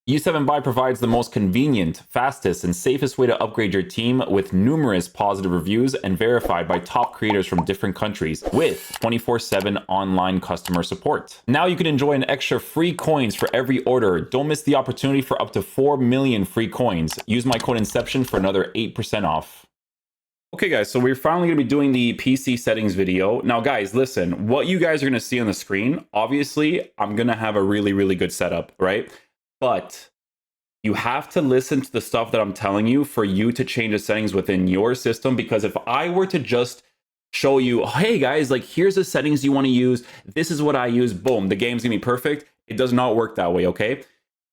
U7 Buy provides the most convenient, fastest, and safest way to upgrade your team with numerous positive reviews and verified by top creators from different countries with 24/7 online customer support. Now you can enjoy an extra free coins for every order. Don't miss the opportunity for up to 4 million free coins. Use my code Inception for another 8% off. Okay guys, so we're finally going to be doing the PC settings video. Now guys, listen, what you guys are going to see on the screen, obviously I'm going to have a really good setup, right? But you have to listen to the stuff that I'm telling you for you to change the settings within your system, because if I were to just show you, hey guys, like here's the settings you want to use, this is what I use, boom, the game's going to be perfect. It does not work that way, okay?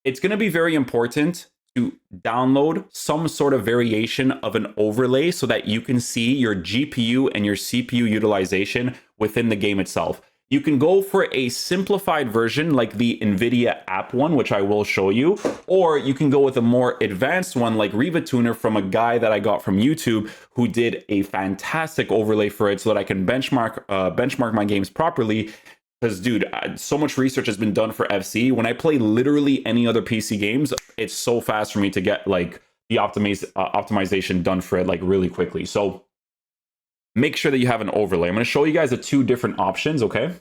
It's going to be very important to download some sort of variation of an overlay so that you can see your GPU and your CPU utilization within the game itself. You can go for a simplified version like the Nvidia app one, which I will show you, or you can go with a more advanced one like Riva Tuner from a guy that I got from YouTube who did a fantastic overlay for it so that I can benchmark my games properly. Because, dude, so much research has been done for FC. When I play literally any other PC games, it's so fast for me to get like the optimization done for it like really quickly. So make sure that you have an overlay. I'm going to show you guys the two different options, okay?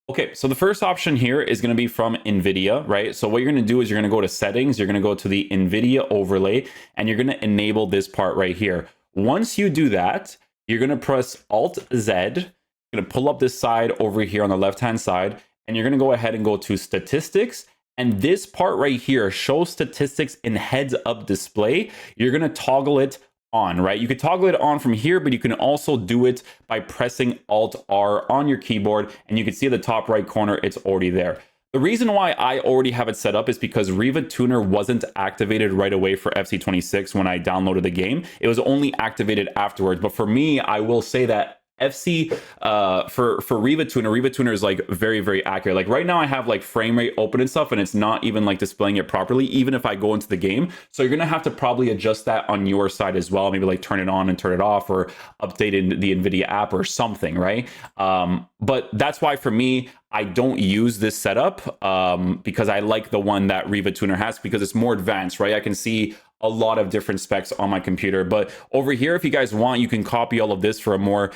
Okay, so the first option here is going to be from Nvidia, right? So what you're going to do is you're going to go to settings, you're going to go to the Nvidia overlay, and you're going to enable this part right here. Once you do that, you're going to press Alt-Z, you're going to pull up this side over here on the left-hand side, and you're going to go ahead and go to statistics. And this part right here, show statistics in heads-up display. You're going to toggle it on, right? You could toggle it on from here, but you can also do it by pressing Alt-R on your keyboard, and you can see at the top right corner, it's already there. The reason why I already have it set up is because Riva Tuner wasn't activated right away for FC26 when I downloaded the game. It was only activated afterwards. But for me, I will say that FC for Riva Tuner is like very accurate. Like right now I have like frame rate open and stuff, and it's not even like displaying it properly even if I go into the game. So you're gonna have to probably adjust that on your side as well, maybe like turn it on and turn it off, or update in the Nvidia app or something, right? But that's why for me, I don't use this setup because I like the one that Riva Tuner has, because it's more advanced, right? I can see a lot of different specs on my computer. But over here, if you guys want, you can copy all of this for a more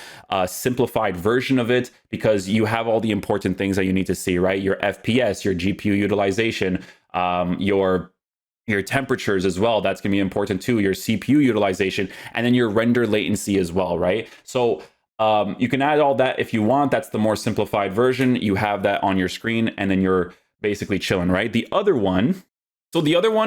simplified version of it, because you have all the important things that you need to see, right? Your FPS, your GPU utilization, your temperatures as well. That's gonna be important too. Your CPU utilization, and then your render latency as well, right? So you can add all that if you want. That's the more simplified version. You have that on your screen, and then you're basically chilling, right? The other one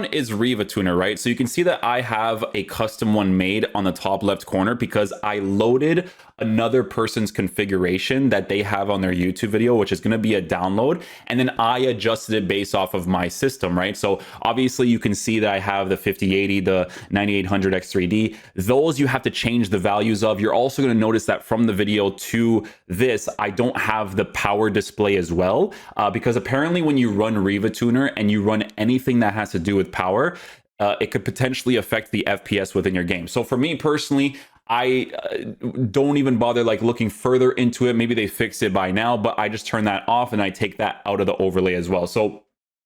is Riva Tuner, right? So you can see that I have a custom one made on the top left corner because I loaded another person's configuration that they have on their YouTube video, which is going to be a download. And then I adjusted it based off of my system, right? So obviously you can see that I have the 5080, the 9800X3D. Those you have to change the values of. You're also going to notice that from the video to this, I don't have the power display as well, because apparently when you run Riva Tuner and you run anything that has to do with power, it could potentially affect the FPS within your game. So for me personally, I don't even bother like looking further into it. Maybe they fixed it by now, but I just turn that off and I take that out of the overlay as well. So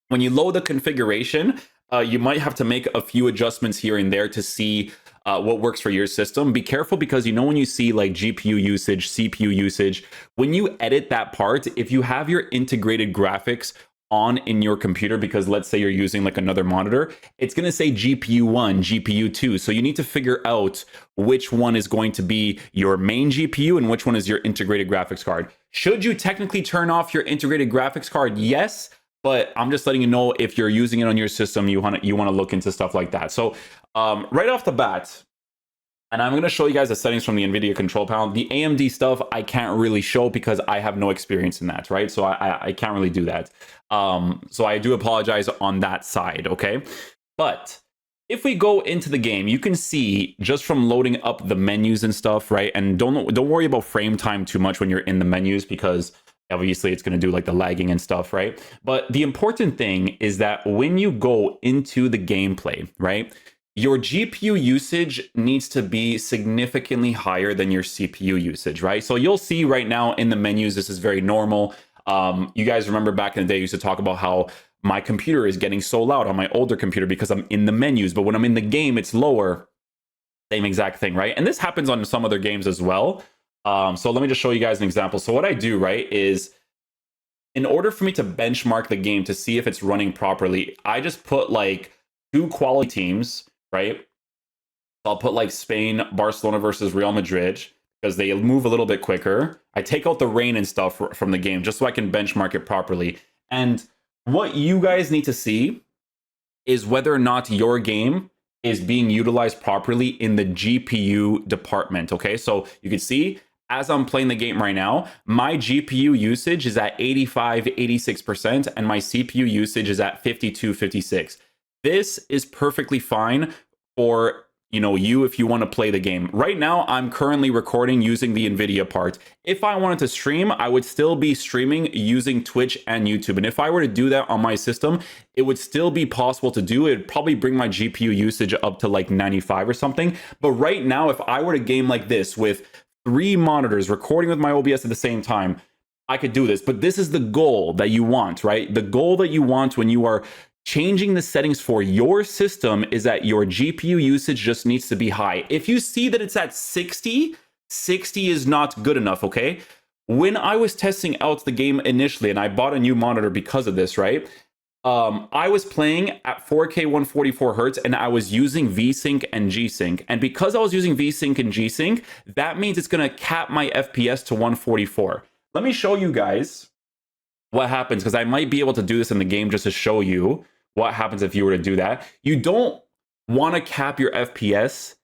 when you load the configuration, you might have to make a few adjustments here and there to see what works for your system. Be careful, because you know when you see like GPU usage, CPU usage, when you edit that part, if you have your integrated graphics on in your computer, because let's say you're using like another monitor, it's going to say GPU 1, GPU 2. So you need to figure out which one is going to be your main GPU and which one is your integrated graphics card. Should you technically turn off your integrated graphics card? Yes, but I'm just letting you know if you're using it on your system, you want to look into stuff like that. So right off the bat, and I'm going to show you guys the settings from the Nvidia control panel. The AMD stuff I can't really show because I have no experience in that, right? So I can't really do that. So I do apologize on that side, okay? But if we go into the game, you can see just from loading up the menus and stuff, right? And don't worry about frame time too much when you're in the menus, because obviously it's going to do like the lagging and stuff, right? But the important thing is that when you go into the gameplay, right, your GPU usage needs to be significantly higher than your CPU usage, right? So you'll see right now in the menus, this is very normal. You guys remember back in the day, I used to talk about how my computer is getting so loud on my older computer because I'm in the menus, but when I'm in the game, it's lower. Same exact thing, right? And this happens on some other games as well. So let me just show you guys an example. So what I do, right, is in order for me to benchmark the game to see if it's running properly, I just put like 2 quality teams, right? I'll put like Spain, Barcelona versus Real Madrid because they move a little bit quicker. I take out the rain and stuff from the game just so I can benchmark it properly. And what you guys need to see is whether or not your game is being utilized properly in the GPU department, okay? So you can see as I'm playing the game right now, my GPU usage is at 85, 86%, and my CPU usage is at 52, 56. This is perfectly fine for you if you want to play the game. Right now, I'm currently recording using the Nvidia part. If I wanted to stream, I would still be streaming using Twitch and YouTube. And if I were to do that on my system, it would still be possible to do. It'd probably bring my GPU usage up to like 95 or something. But right now, if I were to game like this with 3 monitors recording with my OBS at the same time, I could do this. But this is the goal that you want, right? The goal that you want when you are changing the settings for your system is that your GPU usage just needs to be high. If you see that it's at 60, 60 is not good enough, okay? When I was testing out the game initially, and I bought a new monitor because of this, right? I was playing at 4K 144 hertz and I was using VSync and G-Sync. And because I was using VSync and G-Sync, that means it's gonna cap my FPS to 144. Let me show you guys what happens, because I might be able to do this in the game just to show you what happens if you were to do that. You don't want to cap your FPS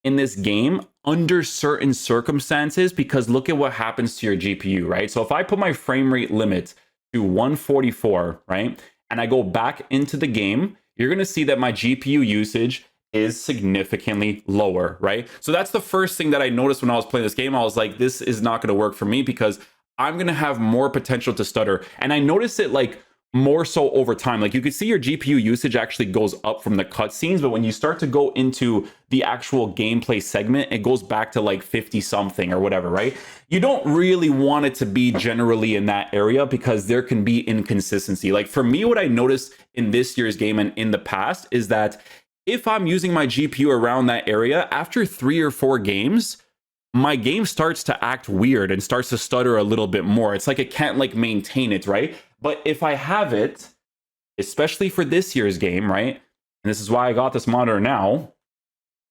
in this game under certain circumstances, because look at what happens to your GPU, right? So if I put my frame rate limit to 144, right, and I go back into the game, you're going to see that my GPU usage is significantly lower, right? So that's the first thing that I noticed when I was playing this game. I was like, this is not going to work for me because I'm going to have more potential to stutter. And I noticed it like more so over time. Like you can see your GPU usage actually goes up from the cutscenes, but when you start to go into the actual gameplay segment, it goes back to like 50 something or whatever, right? You don't really want it to be generally in that area because there can be inconsistency. Like for me, what I noticed in this year's game and in the past is that if I'm using my GPU around that area, after 3 or 4 games, my game starts to act weird and starts to stutter a little bit more. It's like it can't like maintain it, right? But if I have it, especially for this year's game, right? And this is why I got this monitor now,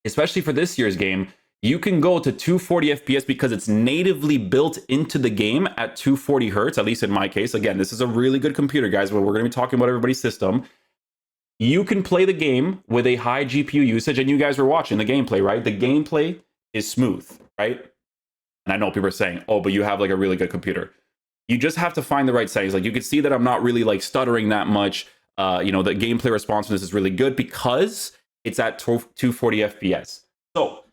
especially for this year's game, you can go to 240 FPS because it's natively built into the game at 240 hertz, at least in my case. Again, this is a really good computer, guys, but we're going to be talking about everybody's system. You can play the game with a high GPU usage, and you guys were watching the gameplay, right? The gameplay is smooth, right? And I know people are saying, oh, but you have like a really good computer. You just have to find the right settings. Like you can see that I'm not really like stuttering that much. The gameplay responsiveness is really good because it's at 240 FPS. So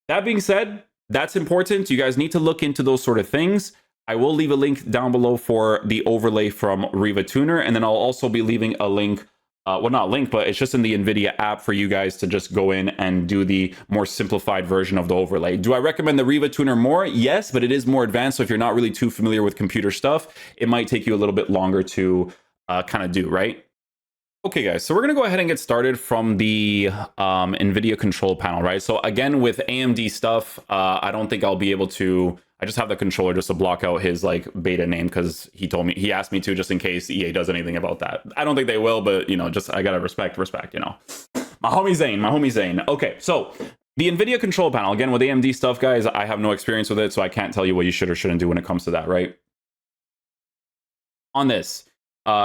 that being said, that's important. You guys need to look into those sort of things. I will leave a link down below for the overlay from Riva Tuner, and then I'll also be leaving a link well, not link, but it's just in the Nvidia app for you guys to just go in and do the more simplified version of the overlay. Do I recommend the Riva Tuner more? Yes, but it is more advanced. So if you're not really too familiar with computer stuff, it might take you a little bit longer to kind of do, right? Okay, guys, so we're going to go ahead and get started from the NVIDIA control panel, right? So again, with AMD stuff, I don't think I'll be able to, I just have the controller just to block out his like beta name because he asked me to just in case EA does anything about that. I don't think they will, but just I got to respect, My homie Zane. Okay, so the NVIDIA control panel, again, with AMD stuff, guys, I have no experience with it, so I can't tell you what you should or shouldn't do when it comes to that, right? On this,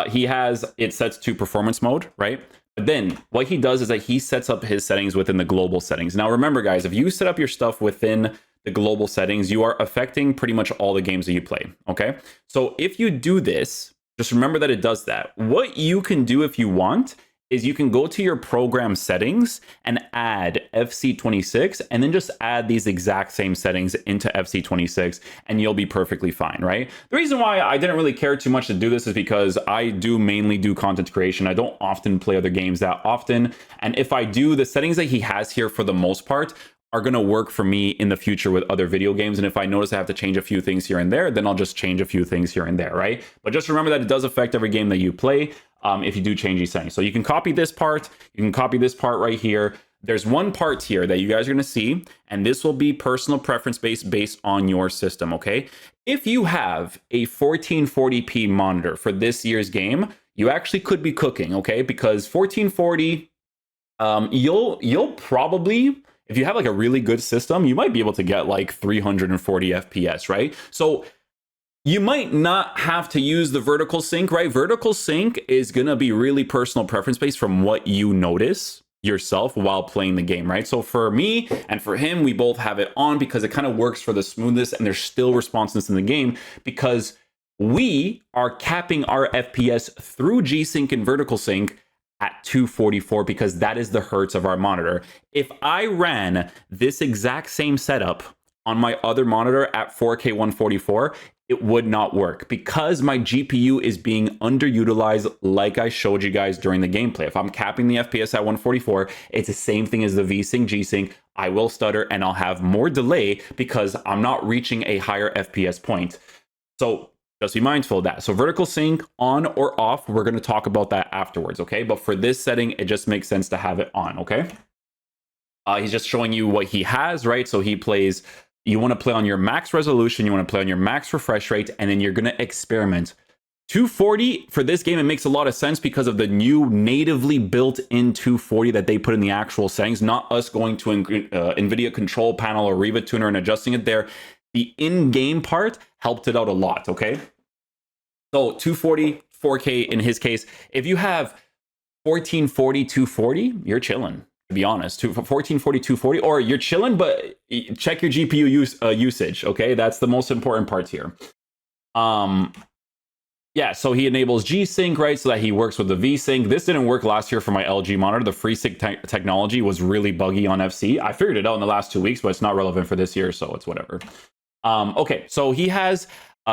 he has it sets to performance mode, right? But then what he does is that he sets up his settings within the global settings. Now, remember, guys, if you set up your stuff within the global settings, you are affecting pretty much all the games that you play, okay? So if you do this, just remember that it does that. What you can do if you want is you can go to your program settings and add FC26 and then just add these exact same settings into FC26 and you'll be perfectly fine, right? The reason why I didn't really care too much to do this is because I do mainly do content creation. I don't often play other games that often. And if I do, the settings that he has here for the most part are going to work for me in the future with other video games. And if I notice I have to change a few things here and there, then I'll just change a few things here and there, right? But just remember that it does affect every game that you play if you do change these settings. So you can copy this part, you can copy this part right here. There's one part here that you guys are going to see, and this will be personal preference based on your system, okay? If you have a 1440p monitor for this year's game, you actually could be cooking, okay? Because 1440, you'll probably, if you have like a really good system, you might be able to get like 340 FPS, right? So you might not have to use the vertical sync, right? Vertical sync is going to be really personal preference based from what you notice yourself while playing the game, right? So for me and for him, we both have it on because it kind of works for the smoothness and there's still responsiveness in the game because we are capping our FPS through G-Sync and vertical sync at 244 because that is the hertz of our monitor. If I ran this exact same setup on my other monitor at 4K 144, it would not work because my GPU is being underutilized like I showed you guys during the gameplay. If I'm capping the FPS at 144, it's the same thing as the V-Sync, G-Sync. I will stutter and I'll have more delay because I'm not reaching a higher FPS point. So just be mindful of that. So vertical sync on or off, we're going to talk about that afterwards, okay? But for this setting, it just makes sense to have it on, okay? He's just showing you what he has, right? So he plays... You want to play on your max resolution, you want to play on your max refresh rate, and then you're going to experiment. 240 for this game, it makes a lot of sense because of the new natively built-in 240 that they put in the actual settings, not us going to Nvidia control panel or Riva Tuner and adjusting it there. The in-game part helped it out a lot, okay? So 240, 4K in his case. If you have 1440, 240, you're chilling. To be honest, 1440, 240, or you're chilling, but check your GPU usage, okay? That's the most important part here. Yeah, so he enables G-Sync, right, so that he works with the V-Sync. This didn't work last year for my LG monitor. The FreeSync technology was really buggy on FC. I figured it out in the last 2 weeks, but it's not relevant for this year, so it's whatever. Okay, so he has...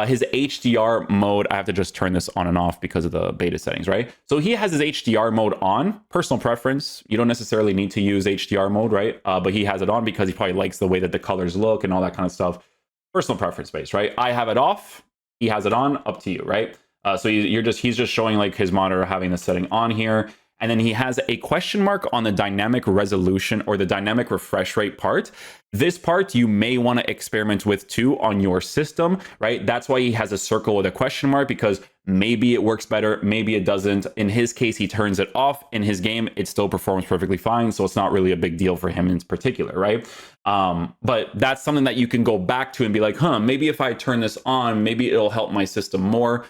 his HDR mode, I have to just turn this on and off because of the beta settings, right? So he has his HDR mode on, personal preference. You don't necessarily need to use HDR mode, right? But he has it on because he probably likes the way that the colors look and all that kind of stuff. Personal preference based, right? I have it off, he has it on, up to you, right? So he's just showing like his monitor having the setting on here. And then he has a question mark on the dynamic resolution or the dynamic refresh rate part. This part you may want to experiment with too on your system, right? That's why he has a circle with a question mark because maybe it works better, maybe it doesn't. In his case, he turns it off. In his game, it still performs perfectly fine. So it's not really a big deal for him in particular, right? But that's something that you can go back to and be like, maybe if I turn this on, maybe it'll help my system more.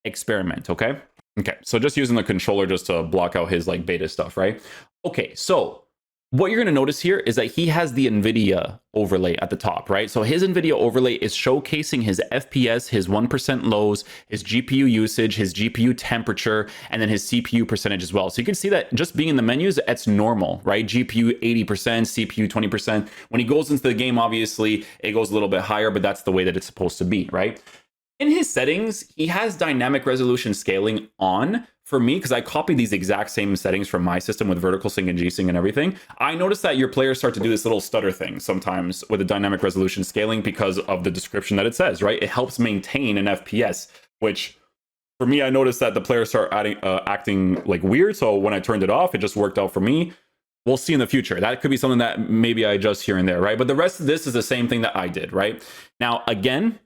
Experiment, okay? Okay, so just using the controller just to block out his like beta stuff, right? Okay, so what you're going to notice here is that he has the Nvidia overlay at the top, right? So his Nvidia overlay is showcasing his FPS, his 1% lows, his GPU usage, his GPU temperature, and then his CPU percentage as well. So you can see that just being in the menus, it's normal, right? GPU 80%, CPU 20%. When he goes into the game, obviously, it goes a little bit higher, but that's the way that it's supposed to be, right? In his settings, he has dynamic resolution scaling on for me because I copied these exact same settings from my system with vertical sync and G-Sync and everything. I noticed that your players start to do this little stutter thing sometimes with the dynamic resolution scaling because of the description that it says, right? It helps maintain an FPS, which for me, I noticed that the players start acting like weird. So when I turned it off, it just worked out for me. We'll see in the future. That could be something that maybe I adjust here and there, right? But the rest of this is the same thing that I did, right? Now, again,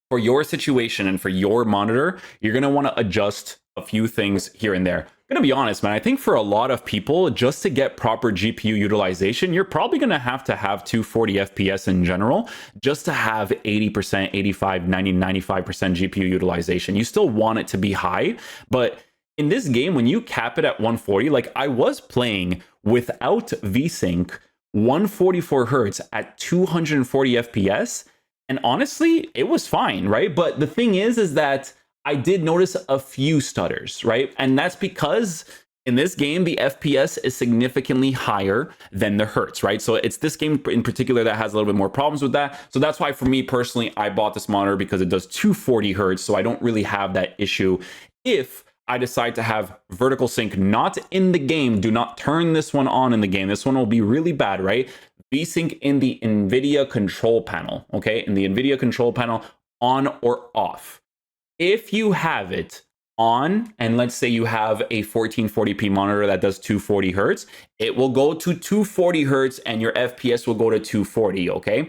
for your situation and for your monitor, you're going to want to adjust a few things here and there. I'm going to be honest, man. I think for a lot of people, just to get proper GPU utilization, you're probably going to have 240 FPS in general, just to have 80%, 85, 90, 95% GPU utilization. You still want it to be high, but in this game, when you cap it at 140, like I was playing without VSync, 144 hertz at 240 FPS, and honestly, it was fine, right? But the thing is that I did notice a few stutters, right? And that's because in this game, the FPS is significantly higher than the hertz, right? So it's this game in particular that has a little bit more problems with that. So that's why for me personally, I bought this monitor because it does 240 hertz. So I don't really have that issue. If I decide to have vertical sync not in the game, do not turn this one on in the game. This one will be really bad, right? VSync in the Nvidia control panel, okay? In the Nvidia control panel, on or off. If you have it on, and let's say you have a 1440p monitor that does 240 hertz, it will go to 240 hertz and your FPS will go to 240, okay?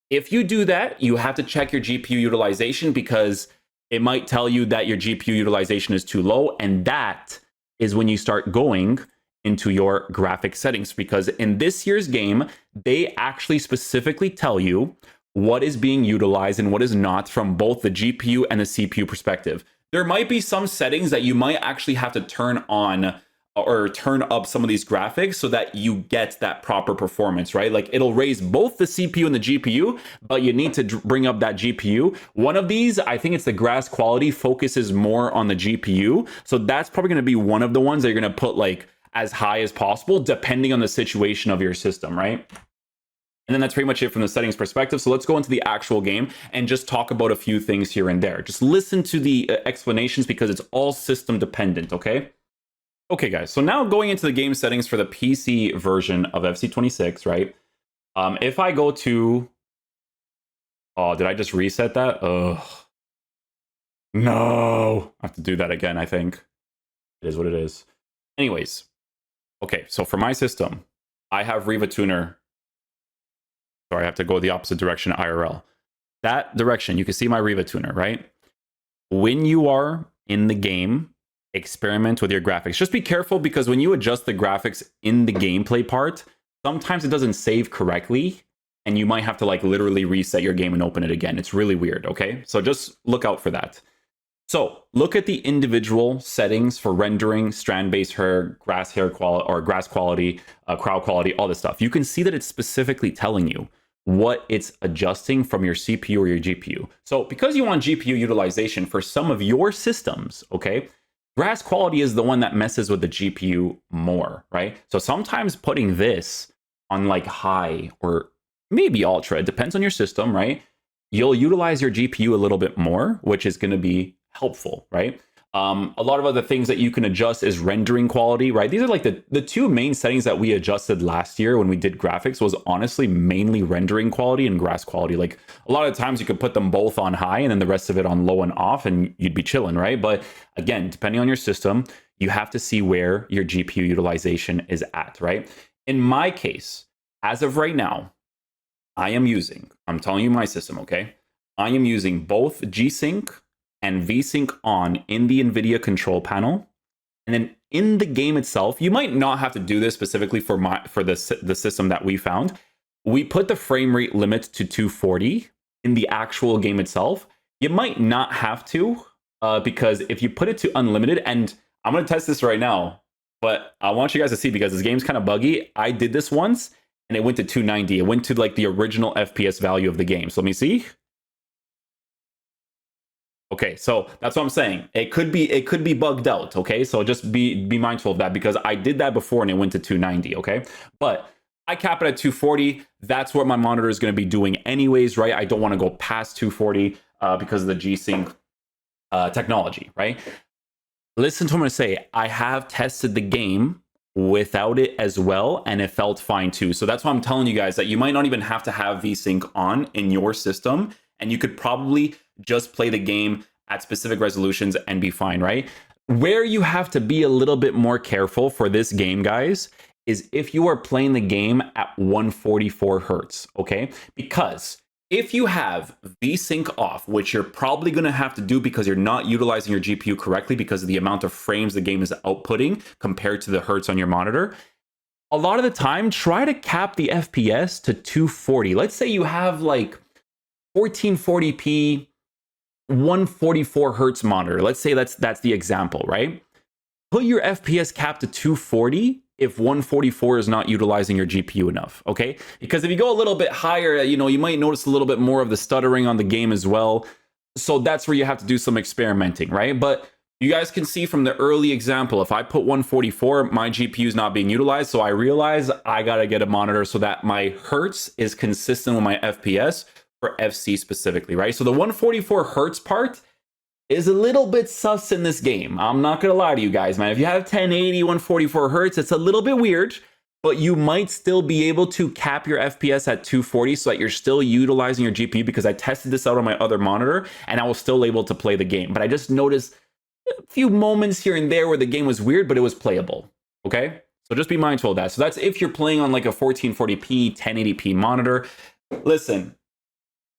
If you do that, you have to check your GPU utilization because it might tell you that your GPU utilization is too low, and that is when you start going into your graphic settings, because in this year's game, they actually specifically tell you what is being utilized and what is not from both the GPU and the CPU perspective. There might be some settings that you might actually have to turn on or turn up some of these graphics so that you get that proper performance, right? Like it'll raise both the CPU and the GPU, but you need to bring up that GPU. One of these, I think it's the grass quality, focuses more on the GPU. So that's probably going to be one of the ones that you're going to put like as high as possible, depending on the situation of your system, right? And then that's pretty much it from the settings perspective. So let's go into the actual game and just talk about a few things here and there. Just listen to the explanations because it's all system dependent, okay? Okay, guys, so now going into the game settings for the PC version of FC26, right? If I go to... Oh, did I just reset that? Ugh. No! I have to do that again, I think. It is what it is. Anyways. Okay, so for my system, I have Riva Tuner. Sorry, I have to go the opposite direction, IRL. That direction, you can see my Riva Tuner, right? When you are in the game, experiment with your graphics. Just be careful because when you adjust the graphics in the gameplay part, sometimes it doesn't save correctly and you might have to like literally reset your game and open it again. It's really weird, okay? So just look out for that. So look at the individual settings for rendering, strand-based hair, grass hair quality, or grass quality, crowd quality, all this stuff. You can see that it's specifically telling you what it's adjusting from your CPU or your GPU. So because you want GPU utilization for some of your systems, okay, grass quality is the one that messes with the GPU more, right? So sometimes putting this on like high or maybe ultra, it depends on your system, right? You'll utilize your GPU a little bit more, which is going to be helpful, right? A lot of other things that you can adjust is rendering quality, right? These are like the two main settings that we adjusted last year when we did graphics was honestly mainly rendering quality and grass quality. Like a lot of times you could put them both on high and then the rest of it on low and off and you'd be chilling, right? But again, depending on your system, you have to see where your GPU utilization is at, right? In my case, as of right now, I'm telling you my system, okay? I am using both G-Sync and VSync on in the Nvidia control panel. And then in the game itself, you might not have to do this specifically for the system that we found. We put the frame rate limit to 240 in the actual game itself. You might not have to because if you put it to unlimited, and I'm going to test this right now, but I want you guys to see because this game's kind of buggy. I did this once and it went to 290. It went to like the original FPS value of the game. So let me see. Okay, so that's what I'm saying. It could be bugged out, okay? So just be mindful of that because I did that before and it went to 290, okay? But I cap it at 240. That's what my monitor is going to be doing anyways, right? I don't want to go past 240 because of the G-Sync technology, right? Listen to what I'm going to say. I have tested the game without it as well, and it felt fine too. So that's why I'm telling you guys that you might not even have to have VSync on in your system, and you could probably just play the game at specific resolutions and be fine, right? Where you have to be a little bit more careful for this game, guys, is if you are playing the game at 144 hertz, okay? Because if you have VSync off, which you're probably going to have to do because you're not utilizing your GPU correctly because of the amount of frames the game is outputting compared to the hertz on your monitor, a lot of the time, try to cap the FPS to 240. Let's say you have like 1440p, 144 hertz monitor. Let's say that's the example, right? Put your FPS cap to 240 if 144 is not utilizing your GPU enough, okay? Because if you go a little bit higher, you know, you might notice a little bit more of the stuttering on the game as well. So that's where you have to do some experimenting, right? But you guys can see from the early example, if I put 144, my GPU is not being utilized. So I realize I gotta get a monitor so that my hertz is consistent with my FPS for FC specifically, right? So the 144 hertz part is a little bit sus in this game. I'm not gonna lie to you guys, man. If you have 1080, 144 hertz, it's a little bit weird. but you might still be able to cap your FPS at 240 so that you're still utilizing your GPU, because I tested this out on my other monitor and I was still able to play the game. But I just noticed a few moments here and there where the game was weird, but it was playable. Okay? So just be mindful of that. So that's if you're playing on like a 1440p, 1080p monitor. Listen,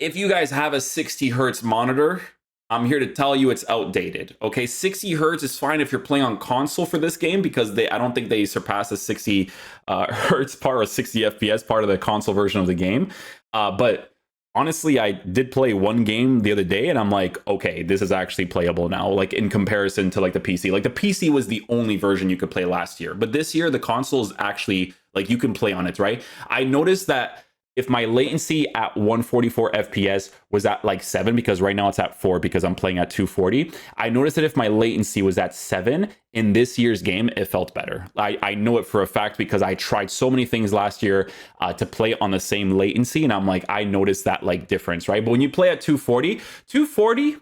if you guys have a 60 hertz monitor, I'm here to tell you it's outdated. Okay, 60 hertz is fine if you're playing on console for this game, because I don't think they surpass the 60 hertz part or 60 FPS part of the console version of the game. But honestly, I did play one game the other day and I'm like, okay, this is actually playable now, like in comparison to like the PC. Like the PC was the only version you could play last year, but this year the console is actually like you can play on it, right? I noticed that if my latency at 144 FPS was at like 7, because right now it's at 4 because I'm playing at 240, I noticed that if my latency was at 7 in this year's game, it felt better. I know it for a fact because I tried so many things last year to play on the same latency, and I'm like, I noticed that like difference, right? But when you play at 240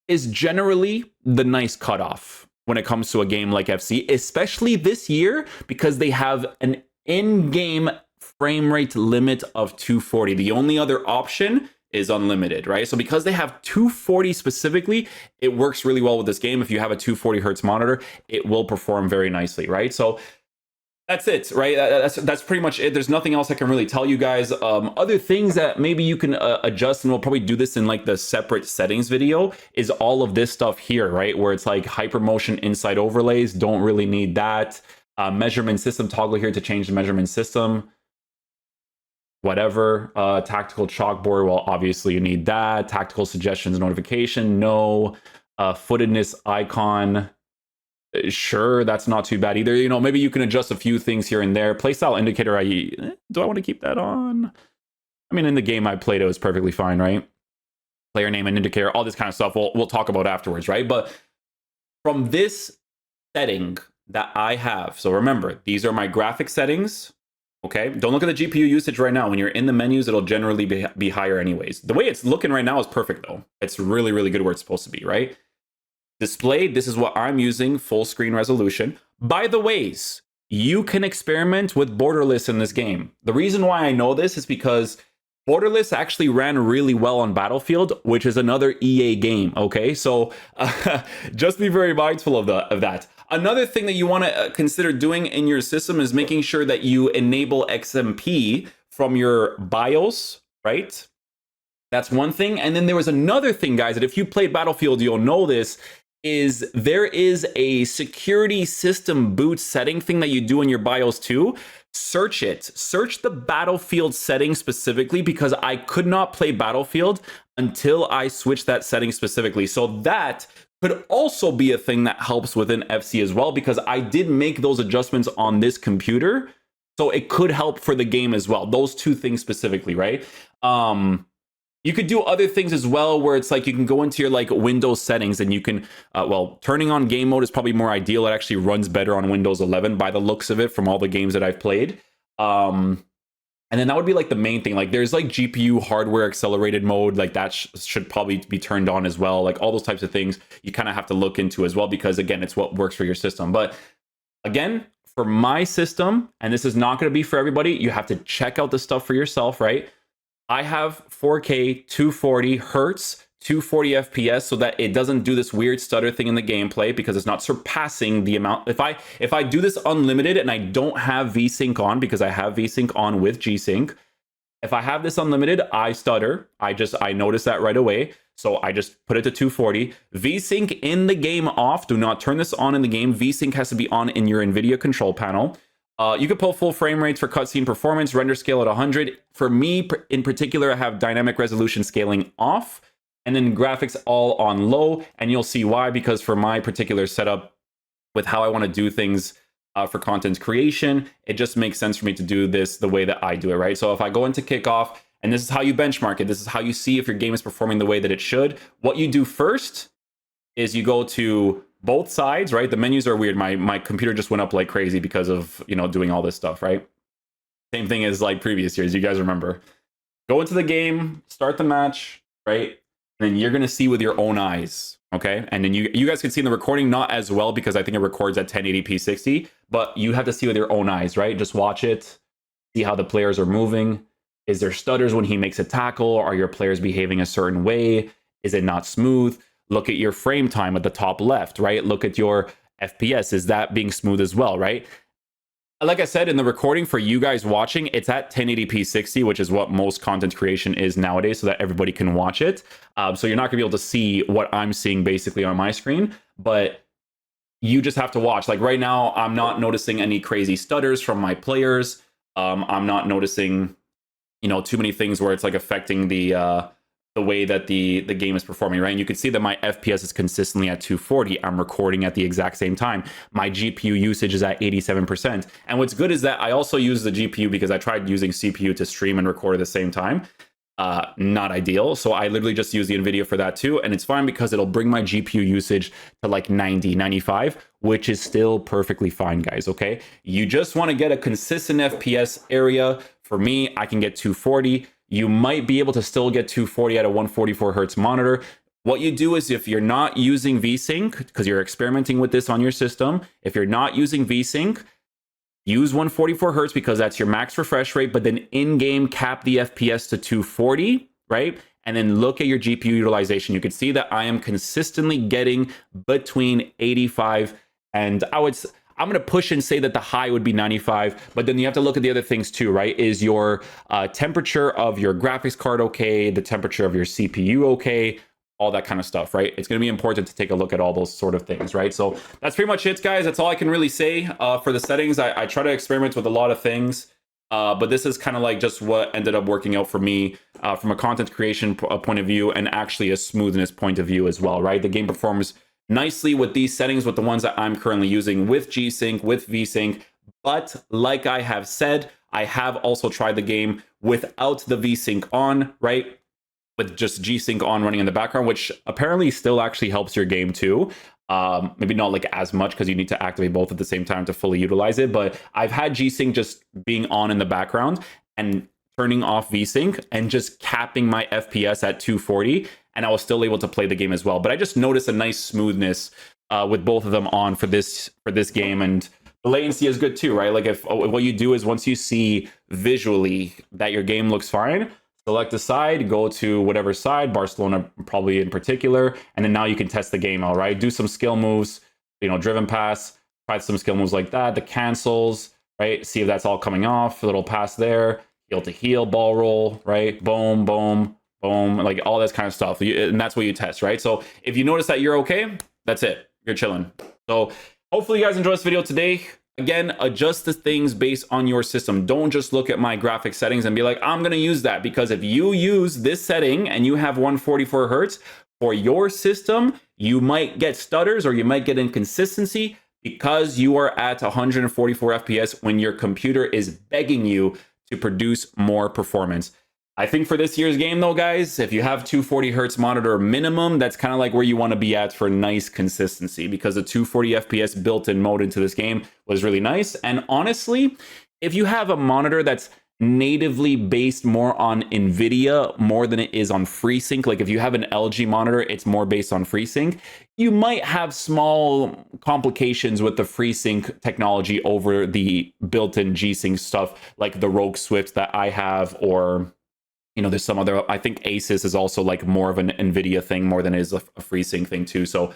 is generally the nice cutoff when it comes to a game like FC, especially this year, because they have an in-game frame rate limit of 240. The only other option is unlimited, right? So because they have 240 specifically, it works really well with this game. If you have a 240 hertz monitor, it will perform very nicely, right? So that's it, right? That's pretty much it. There's nothing else I can really tell you guys. Other things that maybe you can adjust, and we'll probably do this in like the separate settings video, is all of this stuff here, right? Where it's like hypermotion inside overlays, don't really need that. Measurement system toggle here to change the measurement system. Whatever. Tactical chalkboard, well, obviously you need that. Tactical suggestions notification, no. Footedness icon, sure, that's not too bad either. You know, maybe you can adjust a few things here and there. Playstyle indicator, do I want to keep that on? I mean, in the game I played, it was perfectly fine, right? Player name and indicator, all this kind of stuff we'll talk about afterwards, right? But from this setting that I have, so remember, these are my graphic settings. Okay, don't look at the GPU usage right now. When you're in the menus, it'll generally be higher anyways. The way it's looking right now is perfect though. It's really, really good where it's supposed to be, right? Display, this is what I'm using, full screen resolution. By the ways, you can experiment with borderless in this game. The reason why I know this is because borderless actually ran really well on Battlefield, which is another EA game, okay? So just be very mindful of that. Another thing that you want to consider doing in your system is making sure that you enable XMP from your BIOS, right? That's one thing. And then there was another thing, guys, that if you played Battlefield, you'll know this, is there is a security system boot setting thing that you do in your BIOS too. Search it. Search the Battlefield setting specifically, because I could not play Battlefield until I switched that setting specifically. So that could also be a thing that helps within FC as well, because I did make those adjustments on this computer. So it could help for the game as well. Those two things specifically, right? You could do other things as well, where it's like you can go into your like Windows settings and you can, well, turning on game mode is probably more ideal. It actually runs better on Windows 11 by the looks of it from all the games that I've played. And then that would be like the main thing. Like there's like GPU hardware accelerated mode, like that should probably be turned on as well. Like all those types of things you kind of have to look into as well, because again, it's what works for your system. But again, for my system, and this is not going to be for everybody, you have to check out the stuff for yourself, right? I have 4K 240 hertz 240 FPS so that it doesn't do this weird stutter thing in the gameplay, because it's not surpassing the amount. If I do this unlimited and I don't have VSync on, because I have VSync on with G-Sync, if I have this unlimited, I stutter. I notice that right away. So I just put it to 240. VSync in the game off. Do not turn this on in the game. VSync has to be on in your Nvidia control panel. You can pull full frame rates for cutscene performance, render scale at 100. For me in particular, I have dynamic resolution scaling off, and then graphics all on low. And you'll see why, because for my particular setup with how I want to do things for content creation, it just makes sense for me to do this the way that I do it, right? So if I go into kickoff, and this is how you benchmark it, this is how you see if your game is performing the way that it should. What you do first is you go to both sides, right? The menus are weird. My computer just went up like crazy because of, you know, doing all this stuff, right? Same thing as like previous years, you guys remember. Go into the game, start the match, right? then you're going to see with your own eyes. Okay. And then you guys can see in the recording, not as well because I think it records at 1080p 60, but you have to see with your own eyes, right? Just watch it, see how the players are moving. Is there stutters when he makes a tackle? Are your players behaving a certain way? Is it not smooth? Look at your frame time at the top left, right? Look at your FPS. Is that being smooth as well, right? Like I said in the recording for you guys watching, it's at 1080p 60, which is what most content creation is nowadays so that everybody can watch it. So you're not gonna be able to see what I'm seeing basically on my screen, but you just have to watch. Like right now, I'm not noticing any crazy stutters from my players. I'm not noticing, too many things where it's like affecting the way that the game is performing, right? And you can see that my FPS is consistently at 240. I'm recording at the exact same time. My GPU usage is at 87%. And what's good is that I also use the GPU because I tried using CPU to stream and record at the same time. Not ideal. So I literally just use the Nvidia for that too. And it's fine because it'll bring my GPU usage to like 90, 95, which is still perfectly fine, guys, okay? You just want to get a consistent FPS area. For me, I can get 240. You might be able to still get 240 at a 144 hertz monitor. What you do is if you're not using VSync, because you're experimenting with this on your system, if you're not using VSync, use 144 hertz because that's your max refresh rate, but then in-game cap the FPS to 240, right? And then look at your GPU utilization. You can see that I am consistently getting between 85 and I'm going to push and say that the high would be 95, but then you have to look at the other things too, right? Is your temperature of your graphics card okay? The temperature of your CPU okay? All that kind of stuff, right? It's going to be important to take a look at all those sort of things, right? So that's pretty much it, guys. That's all I can really say for the settings. I try to experiment with a lot of things, but this is kind of like just what ended up working out for me from a content creation point of view and actually a smoothness point of view as well, right? The game performs nicely with these settings, with the ones that I'm currently using with G-Sync, with V-Sync. But like I have said, I have also tried the game without the V-Sync on, right? With just G-Sync on running in the background, which apparently still actually helps your game too. Maybe not like as much because you need to activate both at the same time to fully utilize it. But I've had G-Sync just being on in the background and turning off V-Sync and just capping my FPS at 240. And I was still able to play the game as well. But I just noticed a nice smoothness with both of them on for this game. And the latency is good too, right? Like if what you do is once you see visually that your game looks fine, select a side, go to whatever side, Barcelona probably in particular, and then now you can test the game out, right? Do some skill moves, driven pass, try some skill moves like that, the cancels, right? See if that's all coming off, a little pass there, heel to heel, ball roll, right? Boom, boom, boom, like all this kind of stuff. And that's what you test, right? So if you notice that you're okay, that's it. You're chilling. So hopefully you guys enjoyed this video today. Again, adjust the things based on your system. Don't just look at my graphic settings and be like, I'm going to use that. Because if you use this setting and you have 144 hertz for your system, you might get stutters or you might get inconsistency because you are at 144 FPS when your computer is begging you to produce more performance. I think for this year's game though, guys, if you have 240 hertz monitor minimum, that's kind of like where you want to be at for nice consistency, because the 240 FPS built-in mode into this game was really nice. And honestly, if you have a monitor that's natively based more on Nvidia more than it is on FreeSync, like if you have an LG monitor, it's more based on FreeSync, you might have small complications with the FreeSync technology over the built-in G-Sync stuff, like the Rogue Swift that I have, or there's some other, I think Asus is also like more of an Nvidia thing more than it is a FreeSync thing too. So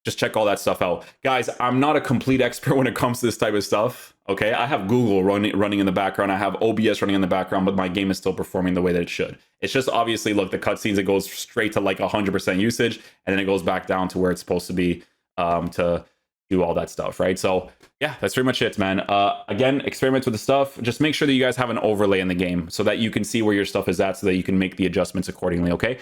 just check all that stuff out. Guys, I'm not a complete expert when it comes to this type of stuff. Okay, I have Google running in the background. I have OBS running in the background, but my game is still performing the way that it should. It's just obviously, look, the cutscenes, it goes straight to like 100% usage, and then it goes back down to where it's supposed to be to do all that stuff, right? So yeah, that's pretty much it, man. Again, experiment with the stuff. Just make sure that you guys have an overlay in the game so that you can see where your stuff is at so that you can make the adjustments accordingly, okay?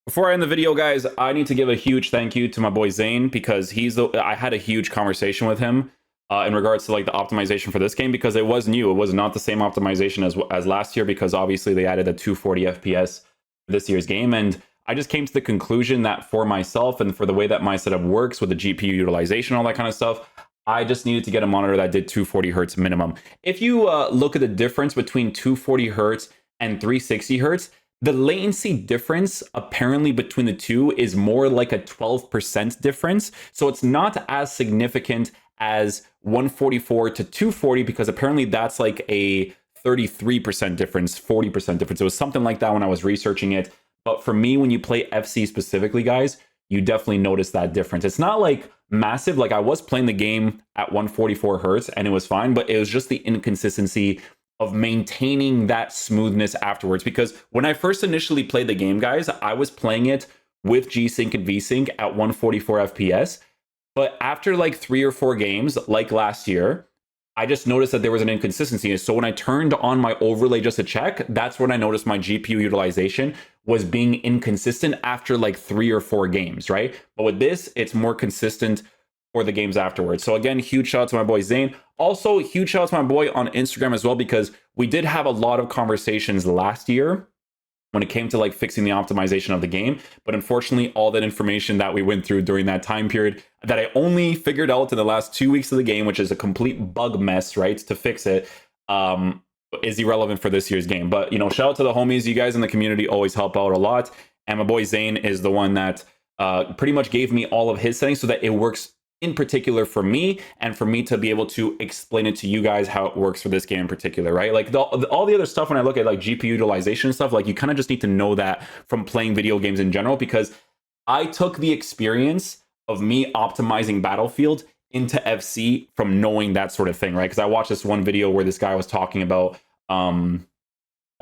Before I end the video, guys, I need to give a huge thank you to my boy Zane, because I had a huge conversation with him in regards to like the optimization for this game, because it was new. It was not the same optimization as last year, because obviously they added a 240 FPS for this year's game. And I just came to the conclusion that for myself and for the way that my setup works with the GPU utilization, all that kind of stuff, I just needed to get a monitor that did 240 hertz minimum. If you look at the difference between 240 hertz and 360 hertz, The latency difference apparently between the two is more like a 12% difference. So it's not as significant as 144 to 240 because apparently that's like a 33% difference, 40% difference. It was something like that when I was researching it. But for me, when you play FC specifically, guys, you definitely notice that difference. It's not like massive. Like I was playing the game at 144 hertz and it was fine, but it was just the inconsistency of maintaining that smoothness afterwards. Because when I first initially played the game, guys, I was playing it with G-Sync and V-Sync at 144 FPS. But after like 3 or 4 games, like last year, I just noticed that there was an inconsistency. So when I turned on my overlay just to check, that's when I noticed my GPU utilization was being inconsistent after like 3 or 4 games, right? But with this, it's more consistent for the games afterwards. So again, huge shout out to my boy Zane. Also, huge shout out to my boy on Instagram as well, because we did have a lot of conversations last year when it came to like fixing the optimization of the game. But unfortunately, all that information that we went through during that time period that I only figured out in the last 2 weeks of the game, which is a complete bug mess, right? To fix it, is irrelevant for this year's game. But, you know, shout out to the homies. You guys in the community always help out a lot. And my boy Zane is the one that pretty much gave me all of his settings so that it works in particular for me, and for me to be able to explain it to you guys how it works for this game in particular, right? Like all the other stuff, when I look at like GPU utilization and stuff, like you kind of just need to know that from playing video games in general, because I took the experience of me optimizing Battlefield into FC from knowing that sort of thing, right? Because I watched this one video where this guy was talking about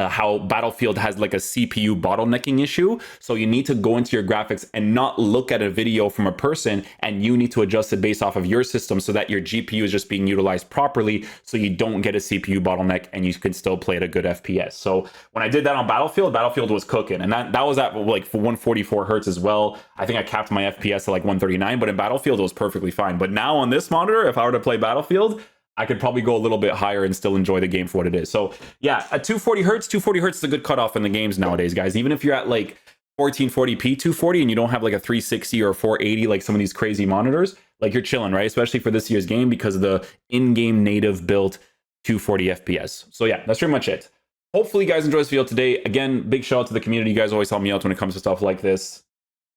how Battlefield has like a CPU bottlenecking issue. So you need to go into your graphics and not look at a video from a person, and you need to adjust it based off of your system so that your GPU is just being utilized properly, so you don't get a CPU bottleneck and you can still play at a good FPS. So when I did that on Battlefield was cooking, and that was at like 144 hertz as well. I think I capped my FPS at like 139, but in Battlefield it was perfectly fine. But now on this monitor, if I were to play Battlefield, I could probably go a little bit higher and still enjoy the game for what it is. So yeah, at 240 hertz is a good cutoff in the games nowadays, guys. Even if you're at like 1440p 240 and you don't have like a 360 or 480 like some of these crazy monitors, like you're chilling, right? Especially for this year's game because of the in-game native built 240 FPS. So yeah, that's pretty much it. Hopefully you guys enjoyed this video today. Again, big shout out to the community. You guys always help me out when it comes to stuff like this,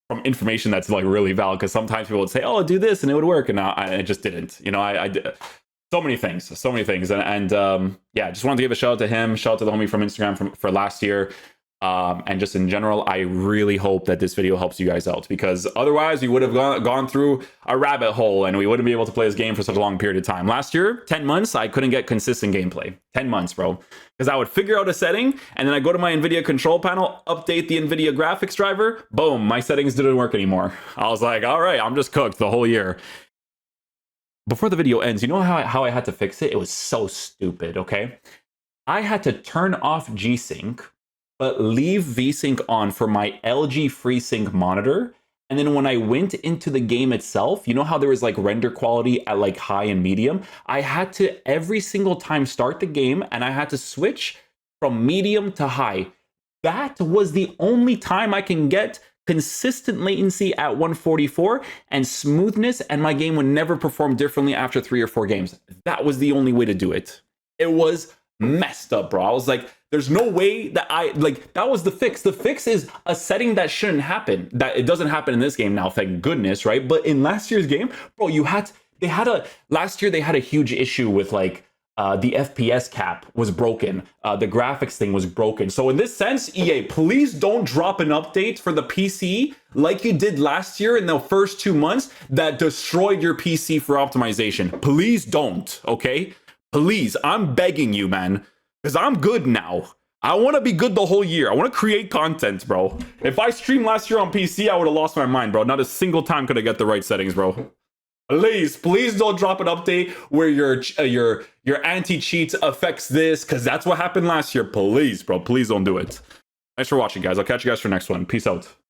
from information that's like really valid, because sometimes people would say, oh, do this and it would work, and I just didn't. You know, I did so many things, and yeah, just wanted to give a shout out to him, shout out to the homie from Instagram for last year, and just in general, I really hope that this video helps you guys out, because otherwise we would have gone through a rabbit hole and we wouldn't be able to play this game for such a long period of time. Last year, 10 months, I couldn't get consistent gameplay. 10 months, bro, because I would figure out a setting and then I go to my Nvidia control panel, update the Nvidia graphics driver, boom, my settings didn't work anymore. I was like, all right, I'm just cooked the whole year. Before the video ends, you know how I had to fix it? It was so stupid, okay? I had to turn off G-Sync, but leave V-Sync on for my LG FreeSync monitor. And then when I went into the game itself, you know how there was like render quality at like high and medium? I had to every single time start the game and I had to switch from medium to high. That was the only time I can get consistent latency at 144 and smoothness, and my game would never perform differently after 3 or 4 games. That was the only way to do it. It was messed up, bro. I was like, there's no way that that was the fix. The fix is a setting that shouldn't happen. That it doesn't happen in this game now, thank goodness, right? But in last year's game, bro, last year they had a huge issue with like the FPS cap was broken. The graphics thing was broken. So in this sense, EA, please don't drop an update for the PC like you did last year in the first 2 months that destroyed your PC for optimization. Please don't, okay? Please, I'm begging you, man, because I'm good now. I want to be good the whole year. I want to create content, bro. If I streamed last year on PC, I would have lost my mind, bro. Not a single time could I get the right settings, bro. Please don't drop an update where your anti-cheat affects this, because that's what happened last year. Please, bro, please don't do it. Thanks for watching, guys. I'll catch you guys for the next one. Peace out.